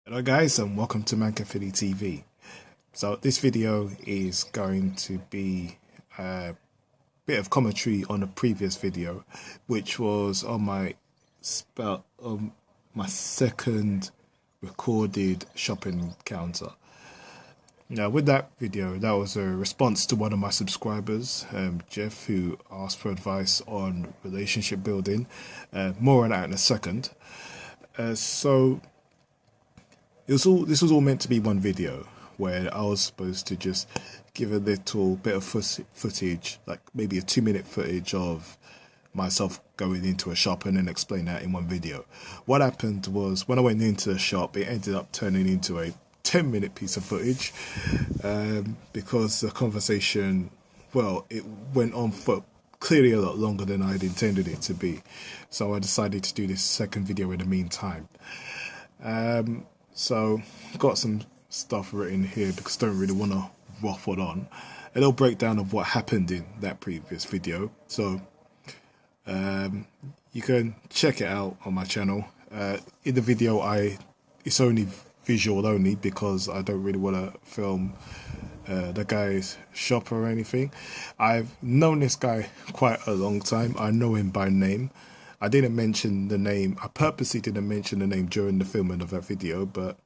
Hello guys and welcome to Mancafili TV. So this video is going to be a bit of commentary on a previous video, which was on my second recorded shopping encounter. Now with that video, that was a response to one of my subscribers, Jeff, who asked for advice on relationship building. More on that in a second. So this was all meant to be one video where I was supposed to just give a little bit of footage, like maybe a 2-minute footage of myself going into a shop and then explain that in one video. What happened was when I went into the shop, it ended up turning into a 10-minute piece of footage because the conversation, well, it went on for clearly a lot longer than I'd intended it to be. So I decided to do this second video in the meantime. So got some stuff written here because I don't really want to waffle on. A little breakdown of what happened in that previous video. So you can check it out on my channel. In the video, it's only visual only because I don't really want to film the guy's shop or anything. I've known this guy quite a long time. I know him by name. I didn't mention the name. I purposely didn't mention the name during the filming of that video, but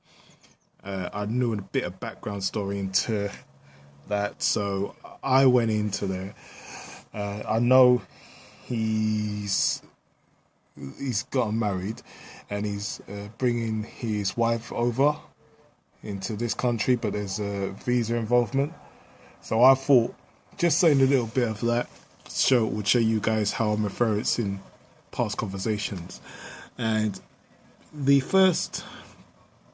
I knew a bit of background story into that, so I went into there. I know he's gotten married, and he's bringing his wife over into this country, but there's a visa involvement. So I thought just saying a little bit of that would show you guys how I'm referencing past conversations. And the first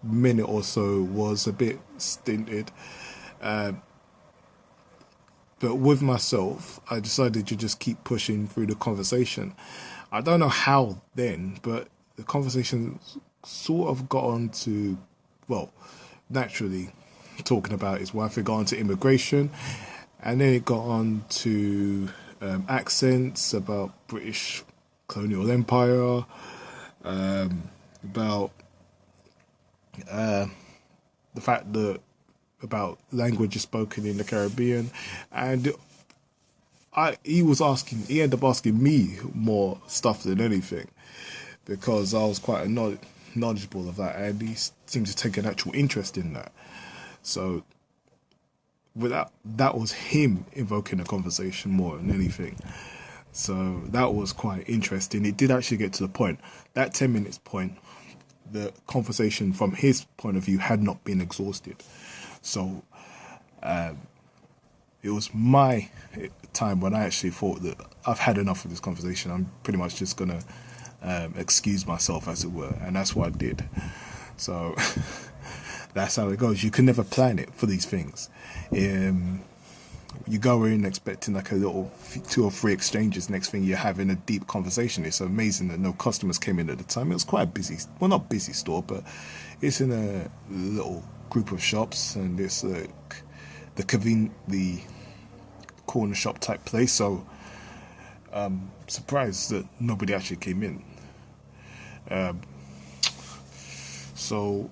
minute or so was a bit stinted, but with myself I decided to just keep pushing through the conversation. I don't know how then, but the conversation sort of got on to, well, naturally talking about his wife. It got on to immigration, and then it got on to accents, about British colonial empire, about the fact that about languages spoken in the Caribbean, and he ended up asking me more stuff than anything because I was quite knowledgeable of that, and he seemed to take an actual interest in that. So that was him invoking the conversation more than anything. So that was quite interesting. It did actually get to the point. That 10 minutes point, the conversation from his point of view had not been exhausted. So it was my time when I actually thought that I've had enough of this conversation. I'm pretty much just going to excuse myself, as it were. And that's what I did. So that's how it goes. You can never plan it for these things. You go in expecting like a little 2 or 3 exchanges. Next thing you're having a deep conversation. It's amazing that no customers came in at the time. It was quite a busy, well, not busy store, but it's in a little group of shops, and it's like the corner shop type place. So I'm surprised that nobody actually came in. So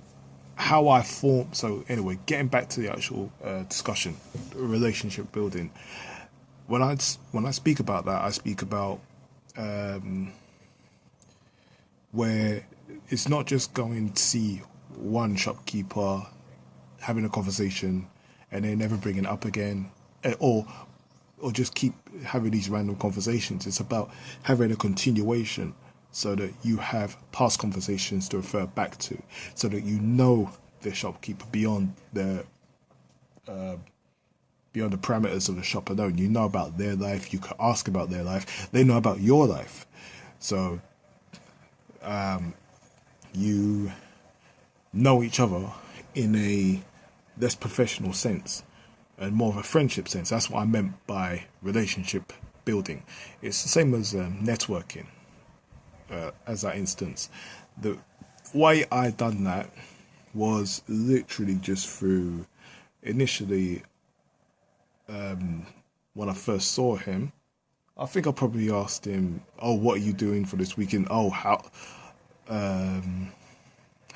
how I form. So anyway, getting back to the actual discussion, relationship building. When I speak about that, I speak about where it's not just going to see one shopkeeper having a conversation and then never bring it up again, or just keep having these random conversations. It's about having a continuation, so that you have past conversations to refer back to, so that you know the shopkeeper beyond the parameters of the shop alone. You know about their life. You can ask about their life. They know about your life. So you know each other in a less professional sense and more of a friendship sense. That's what I meant by relationship building. It's the same as networking. As that instance, the way I done that was literally just through, initially, when I first saw him, I think I probably asked him, "Oh, what are you doing for this weekend? Oh,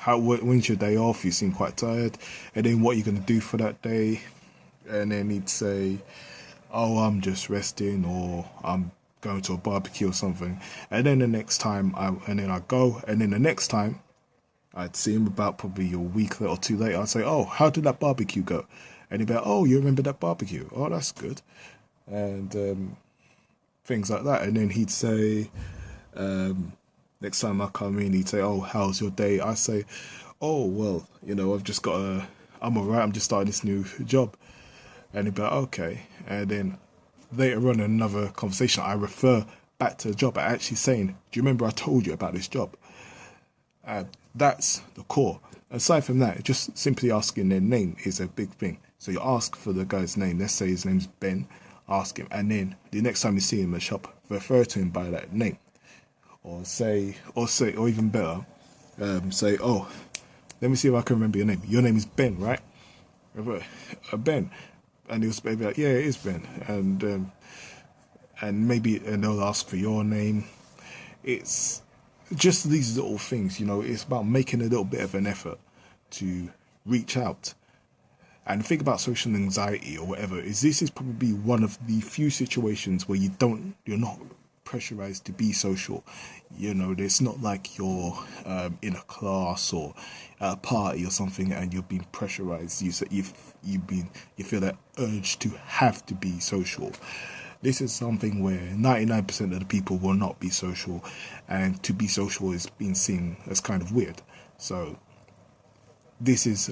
when's your day off? You seem quite tired. And then what you're going to do for that day. And then he'd say, oh, I'm just resting, or I'm going to a barbecue or something. And then the next time, I'd go. And then the next time, I'd see him about probably a week or two later. I'd say, oh, how did that barbecue go? And he'd be like, oh, you remember that barbecue? Oh, that's good. And things like that. And then he'd say, next time I come in, he'd say, oh, how's your day? I say, oh, well, I've just I'm all right. I'm just starting this new job. And he'd be like, okay. And then later on in another conversation, I refer back to the job. I actually saying, do you remember I told you about this job? That's the core. Aside from that, just simply asking their name is a big thing. So you ask for the guy's name. Let's say his name's Ben. Ask him. And then the next time you see him in the shop, refer to him by that name. Or even better, say, oh, let me see if I can remember your name. Your name is Ben, right? Ben. And he'll be like, yeah, it is Ben. And they'll ask for your name. It's just these little things, it's about making a little bit of an effort to reach out. And the thing about social anxiety or whatever is this is probably one of the few situations where you're not pressurized to be social. It's not like you're in a class or at a party or something and you're being pressurized. You feel that urge to have to be social. This is something where 99% of the people will not be social, and to be social is being seen as kind of weird. So this is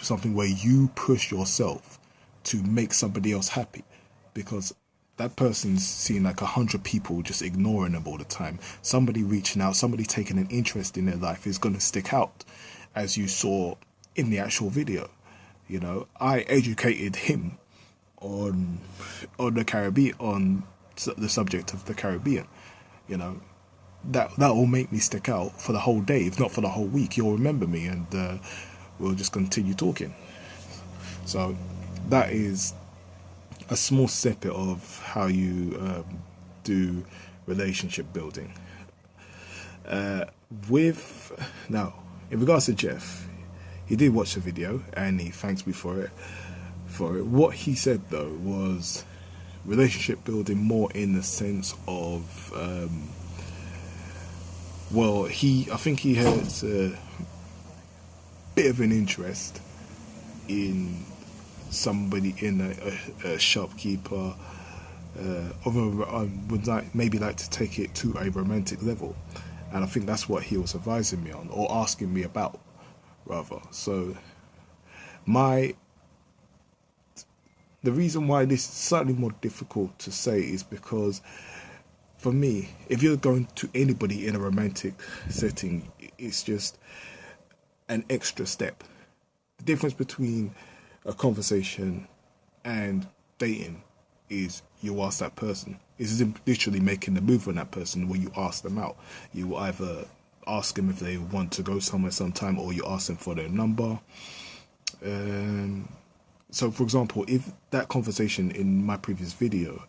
something where you push yourself to make somebody else happy, because that person's seeing like 100 people just ignoring them all the time. Somebody reaching out, somebody taking an interest in their life is going to stick out, as you saw in the actual video. I educated him on the Caribbean, on the subject of the Caribbean. That will make me stick out for the whole day, if not for the whole week. You'll remember me, and we'll just continue talking. So that is a small snippet of how you do relationship building. Now, in regards to Jeff, he did watch the video and he thanks me for it. What he said though was relationship building more in the sense of, I think he has a bit of an interest in somebody, in a shopkeeper, would like to take it to a romantic level, and I think that's what he was advising me on, or asking me about, rather. So the reason why this is slightly more difficult to say is because, for me, if you're going to anybody in a romantic setting, it's just an extra step. The difference between a conversation and dating is you ask that person. It's literally making the move on that person where you ask them out. You either ask them if they want to go somewhere sometime, or you ask them for their number. So, for example, if that conversation in my previous video,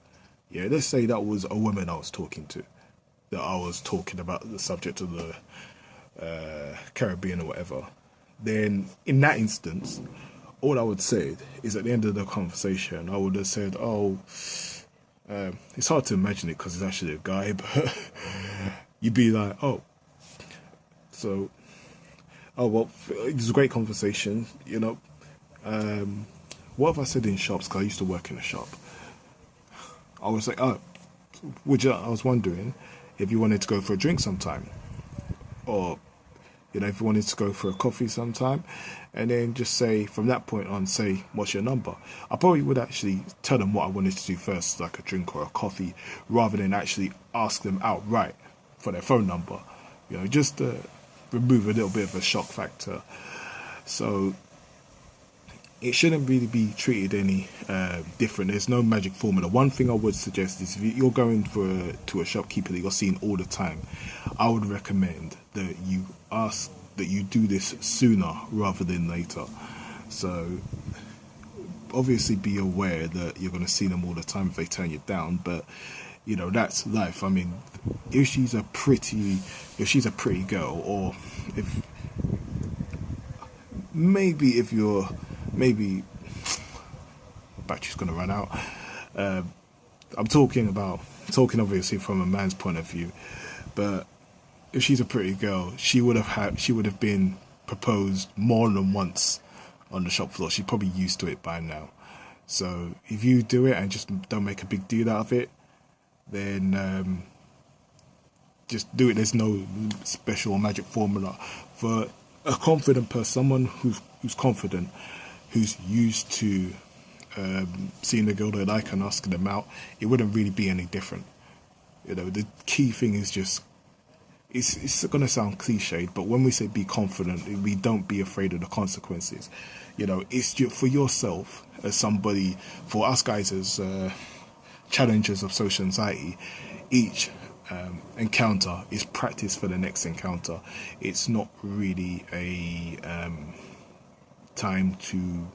let's say that was a woman I was talking to, that I was talking about the subject of the Caribbean or whatever, then in that instance, all I would say is at the end of the conversation, I would have said, it's hard to imagine it because it's actually a guy, but you'd be like, well, it was a great conversation, what have I said in shops? Because I used to work in a shop. I was like, I was wondering if you wanted to go for a drink sometime, or if you wanted to go for a coffee sometime, and then just say from that point on, say, what's your number? I probably would actually tell them what I wanted to do first, like a drink or a coffee, rather than actually ask them outright for their phone number, just to remove a little bit of a shock factor. So it shouldn't really be treated any different. There's no magic formula. One thing I would suggest is if you're going to a shopkeeper that you're seeing all the time, I would recommend that you do this sooner rather than later. So obviously be aware that you're going to see them all the time if they turn you down, but that's life. I mean, if she's a pretty girl, or if maybe if you're, maybe battery's gonna run out. I'm talking obviously from a man's point of view, but if she's a pretty girl, she would have been proposed more than once on the shop floor. She's probably used to it by now. So if you do it and just don't make a big deal out of it, then just do it. There's no special magic formula for a confident person, someone who's confident, who's used to seeing a girl they like and asking them out. It wouldn't really be any different. The key thing is just, it's going to sound cliched, but when we say be confident, we don't be afraid of the consequences. It's just for yourself as somebody, for us guys as challengers of social anxiety. Each encounter is practice for the next encounter. It's not really a time to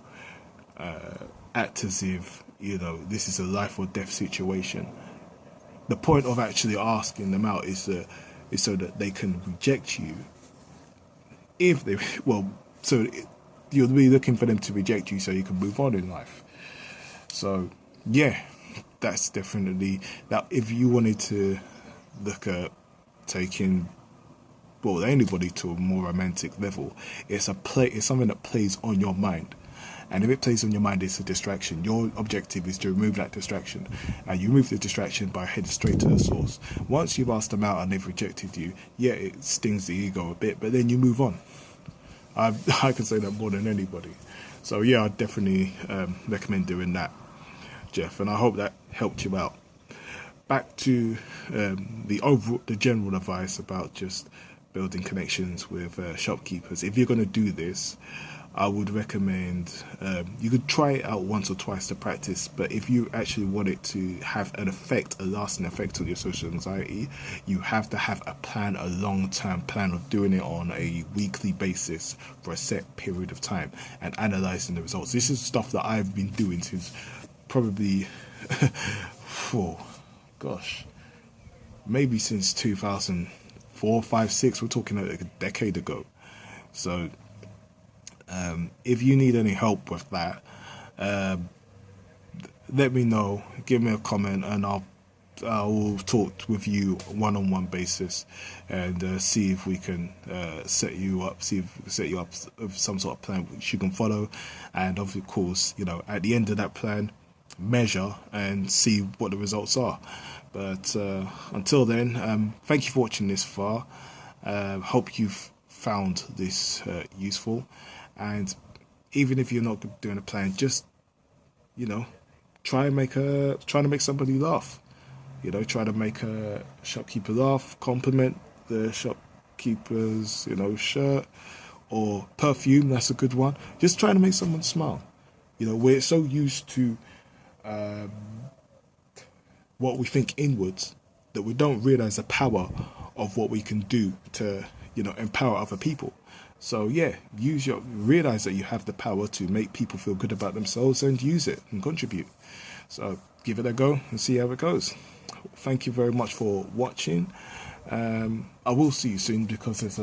act as if this is a life or death situation. The point of actually asking them out is so that they can reject you. If they you'll be looking for them to reject you so you can move on in life. So yeah, that's definitely that. If you wanted to look at taking anybody to a more romantic level, it's something that plays on your mind. And if it plays on your mind, it's a distraction. Your objective is to remove that distraction. And you remove the distraction by heading straight to the source. Once you've asked them out and they've rejected you, yeah, it stings the ego a bit, but then you move on. I can say that more than anybody. So yeah, I definitely recommend doing that, Jeff. And I hope that helped you out. Back to the general advice about just building connections with shopkeepers. If you're going to do this, I would recommend you could try it out once or twice to practice, but if you actually want it to have a lasting effect on your social anxiety, you have to have a plan, a long-term plan of doing it on a weekly basis for a set period of time and analysing the results. This is stuff that I've been doing since probably, maybe since 2004, 5, 6. We're talking like a decade ago. So if you need any help with that, let me know. Give me a comment, and I will talk with you one-on-one basis, and see if we can set you up with some sort of plan which you can follow, and of course, at the end of that plan, measure and see what the results are. But until then, thank you for watching this far. Hope you've found this useful. And even if you're not doing a plan, just try to make somebody laugh. Try to make a shopkeeper laugh. Compliment the shopkeeper's shirt or perfume. That's a good one. Just trying to make someone smile. We're so used to what we think inwards that we don't realize the power of what we can do to empower other people. So yeah, realize that you have the power to make people feel good about themselves and use it and contribute. So give it a go and see how it goes. Thank you very much for watching. I will see you soon because there's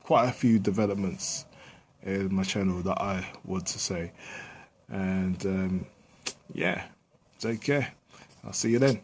quite a few developments in my channel that I want to say. And yeah, take care. I'll see you then.